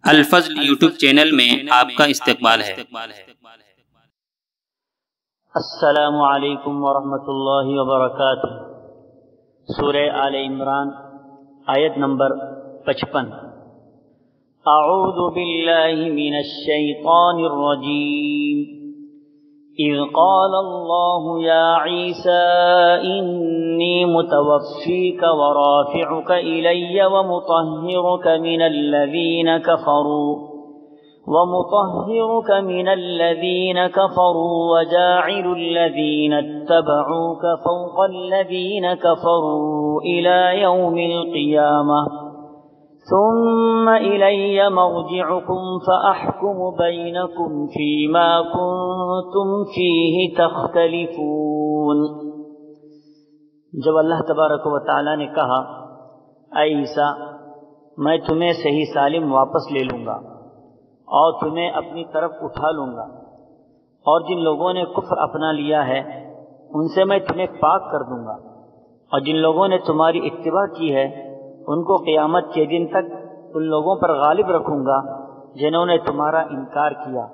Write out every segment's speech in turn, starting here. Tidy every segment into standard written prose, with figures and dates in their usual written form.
الفضل YouTube channel میں آپ کا استقبال ہے۔ السلام علیکم ورحمۃ اللہ وبرکاتہ۔ سورہ آل عمران آیت نمبر 55۔ اعوذ باللہ من الشیطان الرجیم۔ اذ قال اللہ یا عیسی انی متوفیک ورافعک الی ومطهرك من الذين كفروا وجاعل الذين اتبعوك فوق الذين كفروا إلى يوم القيامة ثم إلي مرجعكم فأحكم بينكم فيما كنتم فيه تختلفون۔ جب اللہ تبارک و تعالی نے کہا اے عیسیٰ میں تمہیں صحیح سالم واپس لے لوں گا اور تمہیں اپنی طرف اٹھا لوں گا، اور جن لوگوں نے کفر اپنا لیا ہے ان سے میں تمہیں پاک کر دوں گا، اور جن لوگوں نے تمہاری اتباع کی ہے ان کو قیامت کے دن تک ان لوگوں پر غالب رکھوں گا جنہوں نے تمہارا انکار کیا،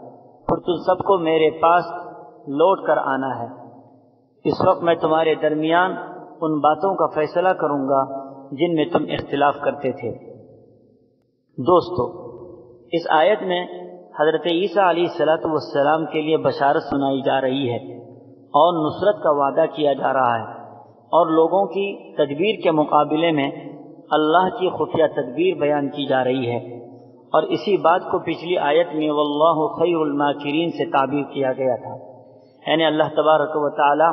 پھر تم سب کو میرے پاس لوٹ کر آنا ہے۔ اس وقت میں تمہارے درمیان ان باتوں کا فیصلہ کروں گا جن میں تم اختلاف کرتے تھے۔ دوستو، اس آیت میں حضرت عیسیٰ علیہ السلام کے لیے بشارت سنائی جا رہی ہے اور نصرت کا وعدہ کیا جا رہا ہے، اور لوگوں کی تدبیر کے مقابلے میں اللہ کی خفیہ تدبیر بیان کی جا رہی ہے، اور اسی بات کو پچھلی آیت میں واللہ خیر الماکرین سے تعبیر کیا گیا تھا، یعنی اللہ تبارک و تعالی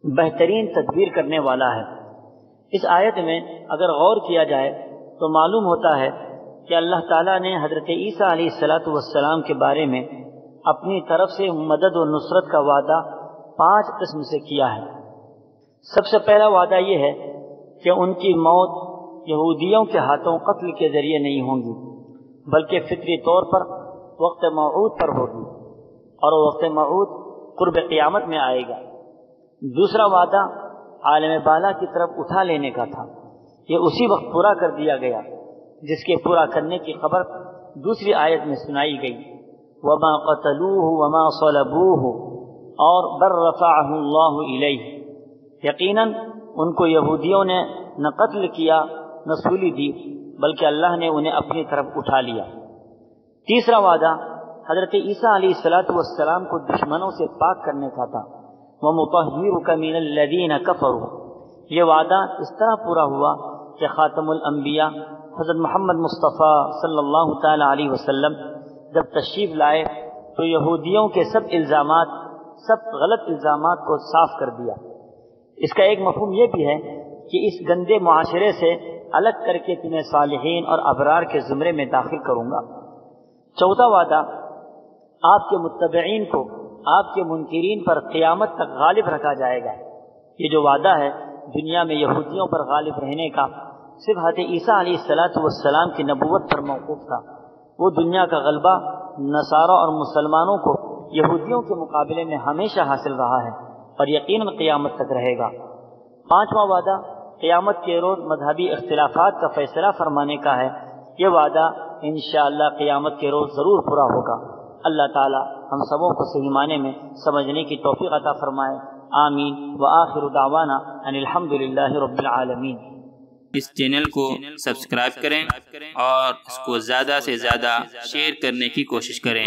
بہترین تدبیر کرنے والا ہے۔ اس آیت میں اگر غور کیا جائے تو معلوم ہوتا ہے کہ اللہ تعالیٰ نے حضرت عیسیٰ علیہ السلام کے بارے میں اپنی طرف سے مدد و نصرت کا وعدہ 5 قسم سے کیا ہے۔ سب سے پہلا وعدہ یہ ہے کہ ان کی موت یہودیوں کے ہاتھوں قتل کے ذریعے نہیں ہوں گی، بلکہ فطری طور پر وقت موعود پر ہوگی، اور وقت موعود قرب قیامت میں آئے گا۔ دوسرا وعدہ عالم بالا کی طرف اٹھا لینے کا تھا، یہ اسی وقت پورا کر دیا گیا، جس کے پورا کرنے کی خبر دوسری آیت میں سنائی گئی، وما قتلوه وما صلبوه اور بل رفعه اللہ الیہ۔ یقیناً ان کو یہودیوں نے نہ قتل کیا نہ سولی دی، بلکہ اللہ نے انہیں اپنی طرف اٹھا لیا۔ تیسرا وعدہ حضرت عیسیٰ علیہ السلام کو دشمنوں سے پاک کرنے کا تھا، ومطهرك من الذين كفروا۔ یہ وعدہ اس طرح پورا ہوا کہ خاتم الانبیاء حضرت محمد مصطفیٰ صلی اللہ تعالی علیہ وسلم جب تشریف لائے تو یہودیوں کے سب غلط الزامات کو صاف کر دیا۔ اس کا ایک مفہوم یہ بھی ہے کہ اس گندے معاشرے سے الگ کر کے تمہیں صالحین اور ابرار کے زمرے میں داخل کروں گا۔ چوتھا وعدہ آپ کے متبعین کو آپ کے منکرین پر قیامت تک غالب رکھا جائے گا۔ یہ جو وعدہ ہے دنیا میں یہودیوں پر غالب رہنے کا صرف حضرت عیسیٰ علیہ السلام کی نبوت پر موقوف تھا، وہ دنیا کا غلبہ نصارہ اور مسلمانوں کو یہودیوں کے مقابلے میں ہمیشہ حاصل رہا ہے اور یقیناً قیامت تک رہے گا۔ پانچواں وعدہ قیامت کے روز مذہبی اختلافات کا فیصلہ فرمانے کا ہے، یہ وعدہ انشاءاللہ قیامت کے روز ضرور پورا ہوگا۔ اللہ تعالی ہم سبوں کو صحیح معنی میں سمجھنے کی توفیق عطا فرمائے، آمین۔ وآخر دعوانا ان الحمدللہ رب العالمین۔ اس چینل کو سبسکرائب کریں اور اس کو زیادہ سے زیادہ شیئر کرنے کی کوشش کریں۔